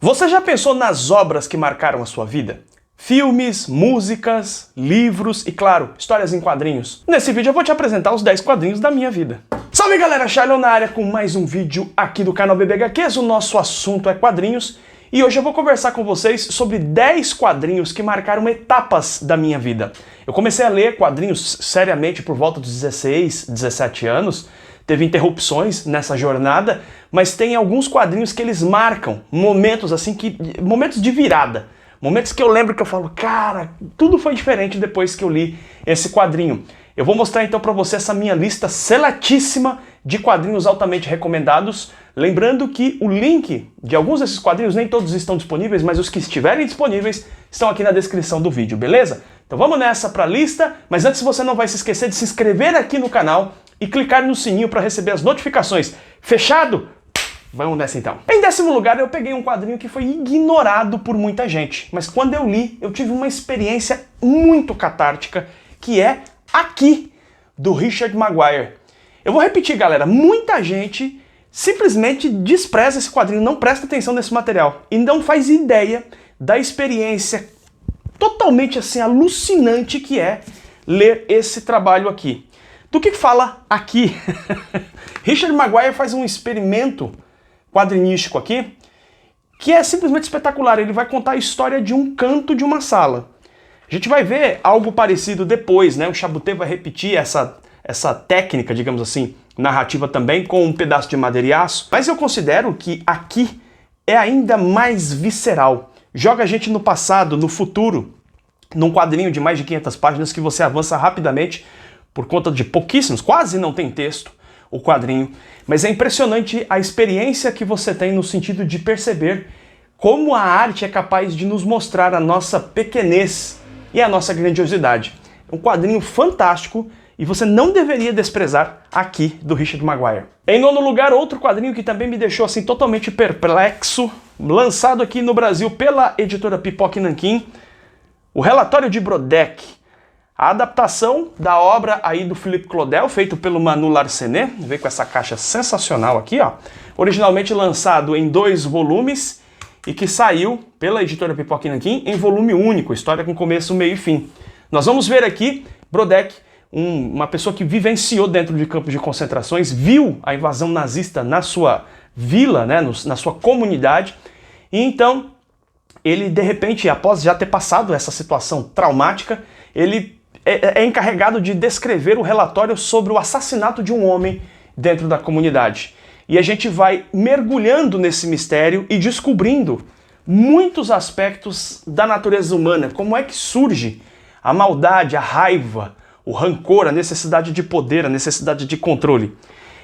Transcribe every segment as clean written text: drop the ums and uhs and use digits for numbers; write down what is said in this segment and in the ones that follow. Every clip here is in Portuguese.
Você já pensou nas obras que marcaram a sua vida? Filmes, músicas, livros e, claro, histórias em quadrinhos. Nesse vídeo eu vou te apresentar os 10 quadrinhos da minha vida. Salve galera, Shailon na área com mais um vídeo aqui do canal BBHQs. O nosso assunto é quadrinhos e hoje eu vou conversar com vocês sobre 10 quadrinhos que marcaram etapas da minha vida. Eu comecei a ler quadrinhos seriamente por volta dos 16, 17 anos. Teve interrupções nessa jornada, mas tem alguns quadrinhos que eles marcam momentos assim momentos de virada. Momentos que eu lembro que eu falo, cara, tudo foi diferente depois que eu li esse quadrinho. Eu vou mostrar então para você essa minha lista seletíssima de quadrinhos altamente recomendados. Lembrando que o link de alguns desses quadrinhos, nem todos estão disponíveis, mas os que estiverem disponíveis estão aqui na descrição do vídeo, beleza? Então vamos nessa para a lista, mas antes você não vai se esquecer de se inscrever aqui no canal e clicar no sininho para receber as notificações. Fechado? Vamos nessa então. Em 10º lugar, eu peguei um quadrinho que foi ignorado por muita gente, mas quando eu li, eu tive uma experiência muito catártica, que é Aqui, do Richard Maguire. Eu vou repetir, galera, muita gente simplesmente despreza esse quadrinho, não presta atenção nesse material e não faz ideia da experiência totalmente assim alucinante que é ler esse trabalho aqui. Do que fala Aqui? Richard Maguire faz um experimento quadrinístico aqui que é simplesmente espetacular. Ele vai contar a história de um canto de uma sala. A gente vai ver algo parecido depois, né? O Chaboté vai repetir essa técnica, digamos assim, narrativa também, com um pedaço de madeira e aço. Mas eu considero que Aqui é ainda mais visceral. Joga a gente no passado, no futuro, num quadrinho de mais de 500 páginas que você avança rapidamente por conta de pouquíssimos, quase não tem texto o quadrinho, mas é impressionante a experiência que você tem no sentido de perceber como a arte é capaz de nos mostrar a nossa pequenez e a nossa grandiosidade. É um quadrinho fantástico e você não deveria desprezar Aqui, do Richard Maguire. Em 9º lugar, outro quadrinho que também me deixou assim totalmente perplexo, lançado aqui no Brasil pela editora Pipoca e Nanquim, o Relatório de Brodeck. A adaptação da obra aí do Philippe Claudel, feito pelo Manu Larsenet, veio com essa caixa sensacional aqui, ó. Originalmente lançado em 2 volumes e que saiu pela editora Pipoca e Nanquim em volume único, história com começo, meio e fim. Nós vamos ver aqui Brodeck, uma pessoa que vivenciou dentro de campos de concentrações, viu a invasão nazista na sua vila, né, na sua comunidade, e então ele de repente, após já ter passado essa situação traumática, ele é encarregado de descrever o relatório sobre o assassinato de um homem dentro da comunidade. E a gente vai mergulhando nesse mistério e descobrindo muitos aspectos da natureza humana, como é que surge a maldade, a raiva, o rancor, a necessidade de poder, a necessidade de controle.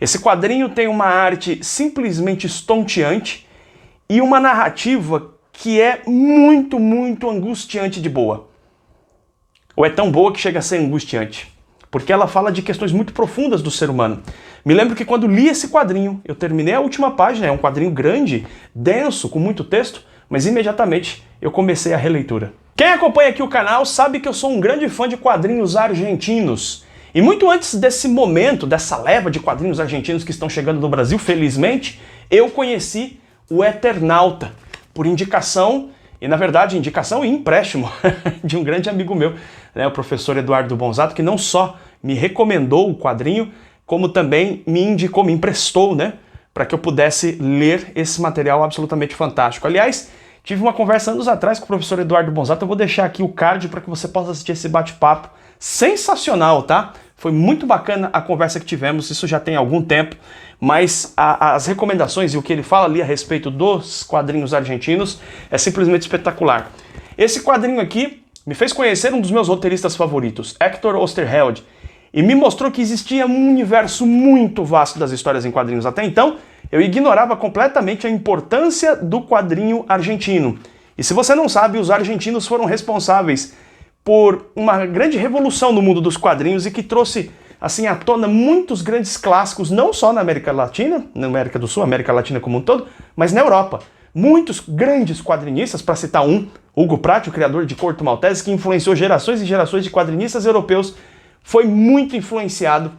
Esse quadrinho tem uma arte simplesmente estonteante e uma narrativa que é muito, muito angustiante de boa. Ou é tão boa que chega a ser angustiante, porque ela fala de questões muito profundas do ser humano. Me lembro que quando li esse quadrinho, eu terminei a última página, é um quadrinho grande, denso, com muito texto, mas imediatamente eu comecei a releitura. Quem acompanha aqui o canal sabe que eu sou um grande fã de quadrinhos argentinos. E muito antes desse momento, dessa leva de quadrinhos argentinos que estão chegando no Brasil, felizmente, eu conheci o Eternauta, por indicação, e na verdade indicação e empréstimo de um grande amigo meu, né, o professor Eduardo Bonzato, que não só me recomendou o quadrinho, como também me indicou, me emprestou, né, para que eu pudesse ler esse material absolutamente fantástico. Aliás, tive uma conversa anos atrás com o professor Eduardo Bonzato, eu vou deixar aqui o card para que você possa assistir esse bate-papo sensacional, tá? Foi muito bacana a conversa que tivemos, isso já tem algum tempo, mas as recomendações e o que ele fala ali a respeito dos quadrinhos argentinos é simplesmente espetacular. Esse quadrinho aqui me fez conhecer um dos meus roteiristas favoritos, Hector Oesterheld, e me mostrou que existia um universo muito vasto das histórias em quadrinhos. Até então, eu ignorava completamente a importância do quadrinho argentino. E se você não sabe, os argentinos foram responsáveis por uma grande revolução no mundo dos quadrinhos e que trouxe assim à tona muitos grandes clássicos, não só na América Latina, na América do Sul, América Latina como um todo, mas na Europa. Muitos grandes quadrinistas, para citar um, Hugo Pratt, o criador de Corto Maltese, que influenciou gerações e gerações de quadrinistas europeus, foi muito influenciado,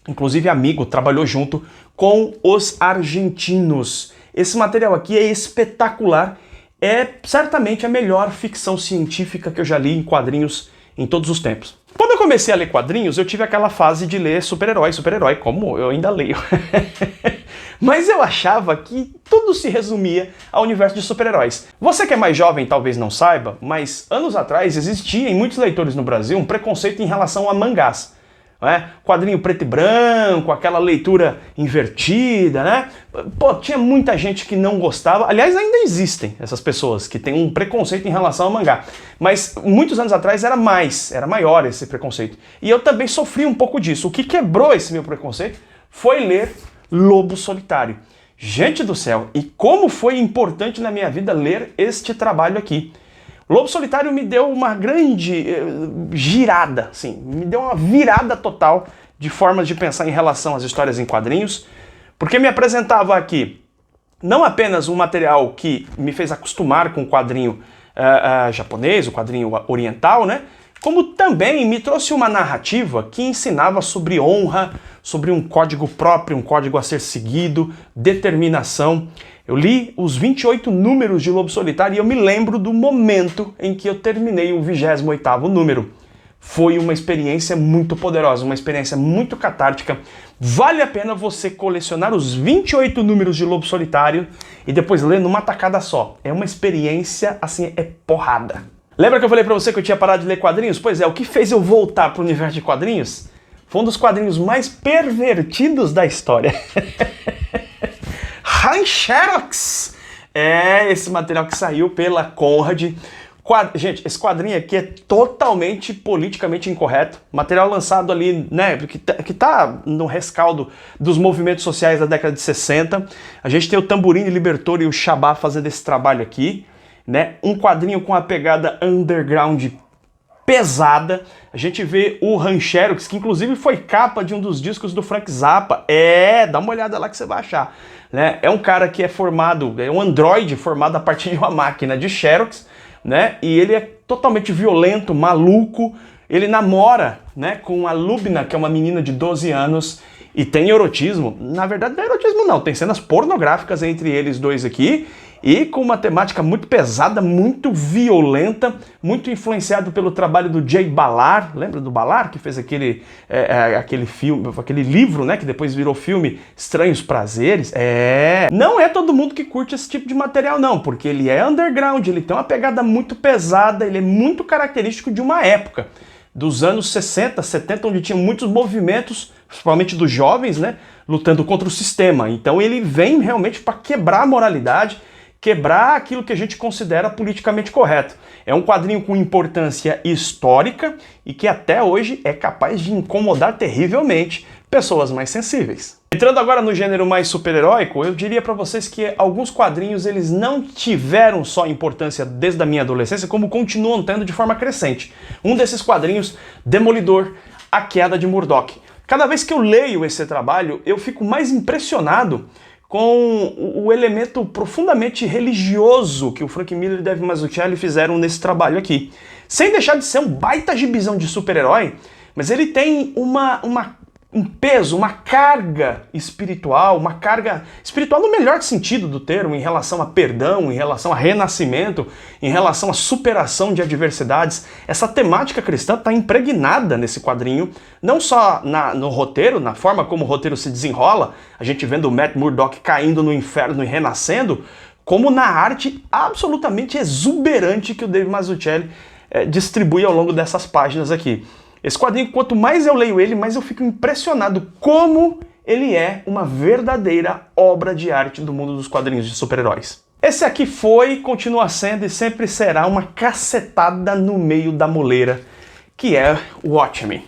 inclusive amigo, trabalhou junto com os argentinos. Esse material aqui é espetacular é certamente a melhor ficção científica que eu já li em quadrinhos em todos os tempos. Quando eu comecei a ler quadrinhos, eu tive aquela fase de ler super-herói, como eu ainda leio. Mas eu achava que tudo se resumia ao universo de super-heróis. Você que é mais jovem talvez não saiba, mas anos atrás existia em muitos leitores no Brasil um preconceito em relação a mangás. Né? Quadrinho preto e branco, aquela leitura invertida, né? Pô, tinha muita gente que não gostava. Aliás, ainda existem essas pessoas que têm um preconceito em relação ao mangá. Mas muitos anos atrás era maior esse preconceito. E eu também sofri um pouco disso. O que quebrou esse meu preconceito foi ler Lobo Solitário. Gente do céu, e como foi importante na minha vida ler este trabalho aqui. Lobo Solitário me deu uma grande girada, assim, me deu uma virada total de formas de pensar em relação às histórias em quadrinhos, porque me apresentava aqui não apenas um material que me fez acostumar com o quadrinho japonês, o quadrinho oriental, né? Como também me trouxe uma narrativa que ensinava sobre honra, sobre um código próprio, um código a ser seguido, determinação. Eu li os 28 números de Lobo Solitário e eu me lembro do momento em que eu terminei o 28º número. Foi uma experiência muito poderosa, uma experiência muito catártica. Vale a pena você colecionar os 28 números de Lobo Solitário e depois ler numa tacada só. É uma experiência, assim, é porrada. Lembra que eu falei pra você que eu tinha parado de ler quadrinhos? Pois é, o que fez eu voltar pro universo de quadrinhos foi um dos quadrinhos mais pervertidos da história. Rancherox! É esse material que saiu pela Conrad. Gente, esse quadrinho aqui é totalmente politicamente incorreto. Material lançado ali, né, que tá no rescaldo dos movimentos sociais da década de 60. A gente tem o Tamborini Libertor e o Xabá fazendo esse trabalho aqui, né? Um quadrinho com a pegada underground pesada. A gente vê o Rancherox, que inclusive foi capa de um dos discos do Frank Zappa. Dá uma olhada lá que você vai achar. Né? É um cara que é formado, é um androide formado a partir de uma máquina de Xerox, né? E ele é totalmente violento, maluco. Ele namora, né, com a Lubna, que é uma menina de 12 anos, e tem erotismo. Na verdade, não é erotismo não, tem cenas pornográficas entre eles dois aqui, e com uma temática muito pesada, muito violenta, muito influenciado pelo trabalho do Jay Ballard. Lembra do Ballard, que fez aquele filme, aquele livro, né, que depois virou filme, Estranhos Prazeres? Não é todo mundo que curte esse tipo de material não, porque ele é underground, ele tem uma pegada muito pesada, ele é muito característico de uma época, dos anos 60, 70, onde tinha muitos movimentos, principalmente dos jovens, né, lutando contra o sistema. Então ele vem realmente para quebrar a moralidade, quebrar aquilo que a gente considera politicamente correto. É um quadrinho com importância histórica e que até hoje é capaz de incomodar terrivelmente pessoas mais sensíveis. Entrando agora no gênero mais super-heróico, eu diria para vocês que alguns quadrinhos eles não tiveram só importância desde a minha adolescência, como continuam tendo de forma crescente. Um desses quadrinhos, Demolidor, A Queda de Murdoch. Cada vez que eu leio esse trabalho, eu fico mais impressionado com o elemento profundamente religioso que o Frank Miller e o Dave Mazzucchelli fizeram nesse trabalho aqui. Sem deixar de ser um baita gibizão de super-herói, mas ele tem um peso, uma carga espiritual no melhor sentido do termo, em relação a perdão, em relação a renascimento, em relação à superação de adversidades. Essa temática cristã está impregnada nesse quadrinho, não só no roteiro, na forma como o roteiro se desenrola, a gente vendo o Matt Murdock caindo no inferno e renascendo, como na arte absolutamente exuberante que o Dave Mazzucchelli distribui ao longo dessas páginas aqui. Esse quadrinho, quanto mais eu leio ele, mais eu fico impressionado como ele é uma verdadeira obra de arte do mundo dos quadrinhos de super-heróis. Esse aqui foi, continua sendo e sempre será uma cacetada no meio da moleira, que é o Watchmen.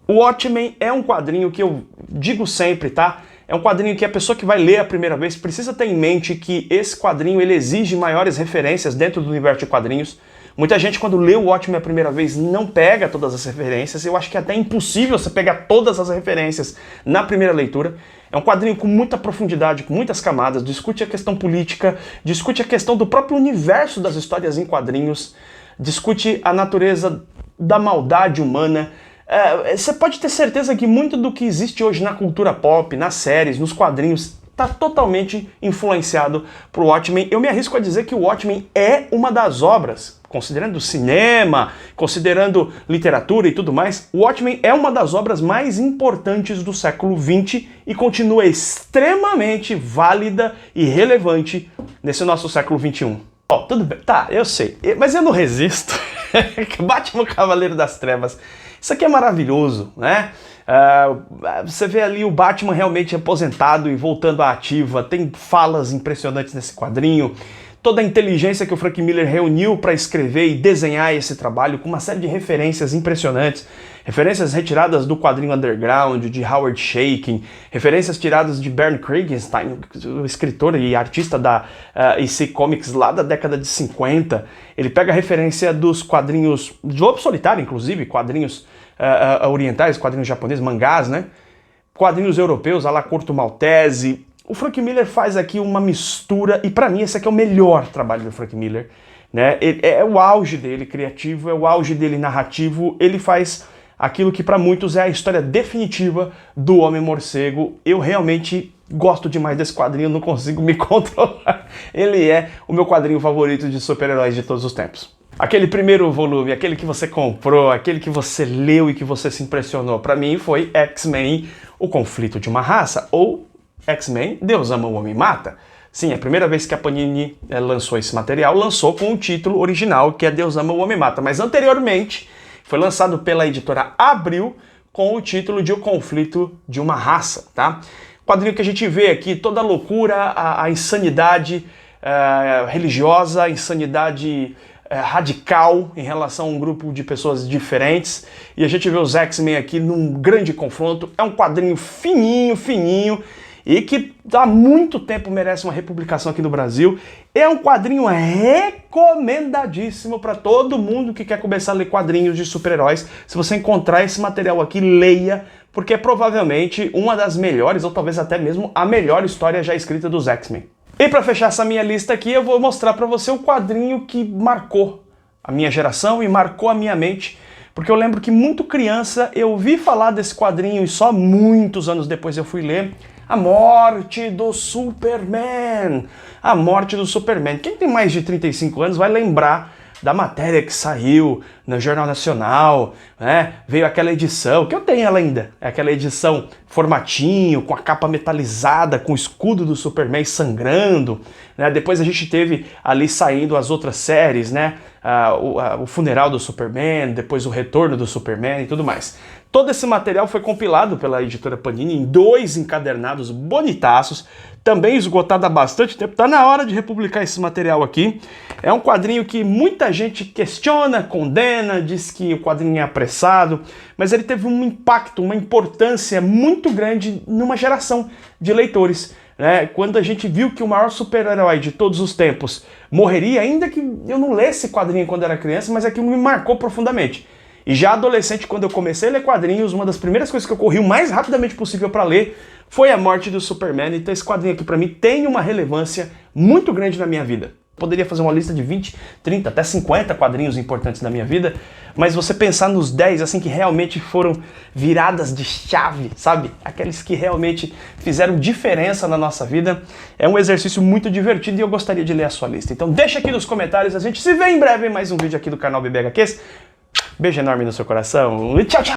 O Watchmen é um quadrinho que eu digo sempre, tá? É um quadrinho que a pessoa que vai ler a primeira vez precisa ter em mente que esse quadrinho ele exige maiores referências dentro do universo de quadrinhos. Muita gente, quando lê o Watchmen a primeira vez, não pega todas as referências. Eu acho que é até impossível você pegar todas as referências na primeira leitura. É um quadrinho com muita profundidade, com muitas camadas, discute a questão política, discute a questão do próprio universo das histórias em quadrinhos, discute a natureza da maldade humana. Você pode ter certeza que muito do que existe hoje na cultura pop, nas séries, nos quadrinhos, tá totalmente influenciado pro Watchmen. Eu me arrisco a dizer que o Watchmen é uma das obras, considerando cinema, considerando literatura e tudo mais, o Watchmen é uma das obras mais importantes do século XX e continua extremamente válida e relevante nesse nosso século XXI. Ó, tudo bem, tá, eu sei, mas eu não resisto. Batman Cavaleiro das Trevas, isso aqui é maravilhoso, né? Você vê ali o Batman realmente aposentado e voltando à ativa, tem falas impressionantes nesse quadrinho, toda a inteligência que o Frank Miller reuniu para escrever e desenhar esse trabalho, com uma série de referências impressionantes, referências retiradas do quadrinho Underground, de Howard Chaykin, referências tiradas de Bernd Kriegenstein, o escritor e artista da EC Comics lá da década de 50. Ele pega a referência dos quadrinhos de Lobo Solitário, inclusive, quadrinhos orientais, quadrinhos japoneses, mangás, né? Quadrinhos europeus, à la Corto Maltese. O Frank Miller faz aqui uma mistura, e pra mim esse aqui é o melhor trabalho do Frank Miller, né? É o auge dele criativo, é o auge dele narrativo, ele faz aquilo que pra muitos é a história definitiva do Homem-Morcego. Eu realmente gosto demais desse quadrinho, não consigo me controlar. Ele é o meu quadrinho favorito de super-heróis de todos os tempos. Aquele primeiro volume, aquele que você comprou, aquele que você leu e que você se impressionou, pra mim foi X-Men, O Conflito de uma Raça, ou X-Men, Deus Ama, o Homem Mata. Sim, a primeira vez que a Panini lançou esse material, lançou com o título original, que é Deus Ama, o Homem Mata, mas anteriormente foi lançado pela editora Abril com o título de O Conflito de uma Raça, tá? Quadrinho que a gente vê aqui, toda a loucura, a insanidade religiosa, a insanidade radical em relação a um grupo de pessoas diferentes, e a gente vê os X-Men aqui num grande confronto. É um quadrinho fininho, fininho, e que há muito tempo merece uma republicação aqui no Brasil. É um quadrinho recomendadíssimo para todo mundo que quer começar a ler quadrinhos de super-heróis. Se você encontrar esse material aqui, leia, porque é provavelmente uma das melhores, ou talvez até mesmo a melhor história já escrita dos X-Men. E para fechar essa minha lista aqui, eu vou mostrar para você o quadrinho que marcou a minha geração e marcou a minha mente, porque eu lembro que muito criança eu ouvi falar desse quadrinho e só muitos anos depois eu fui ler A Morte do Superman. A Morte do Superman. Quem tem mais de 35 anos vai lembrar da matéria que saiu no Jornal Nacional, né? Veio aquela edição, que eu tenho ela ainda, é aquela edição formatinho, com a capa metalizada, com o escudo do Superman sangrando, né? Depois a gente teve ali saindo as outras séries, né? O funeral do Superman, depois o retorno do Superman e tudo mais. Todo esse material foi compilado pela editora Panini em 2 encadernados bonitaços, também esgotado há bastante tempo. Tá na hora de republicar esse material aqui. É um quadrinho que muita gente questiona, condena, diz que o quadrinho é apressado, mas ele teve um impacto, uma importância muito grande numa geração de leitores, né? Quando a gente viu que o maior super-herói de todos os tempos morreria, ainda que eu não lesse quadrinho quando era criança, mas aquilo me marcou profundamente. E já adolescente, quando eu comecei a ler quadrinhos, uma das primeiras coisas que eu corri o mais rapidamente possível para ler foi A Morte do Superman. Então esse quadrinho aqui para mim tem uma relevância muito grande na minha vida. Poderia fazer uma lista de 20, 30, até 50 quadrinhos importantes da minha vida, mas você pensar nos 10 assim que realmente foram viradas de chave, sabe? Aqueles que realmente fizeram diferença na nossa vida, é um exercício muito divertido e eu gostaria de ler a sua lista. Então deixa aqui nos comentários, a gente se vê em breve em mais um vídeo aqui do canal BB HQs. Beijo enorme no seu coração e tchau, tchau!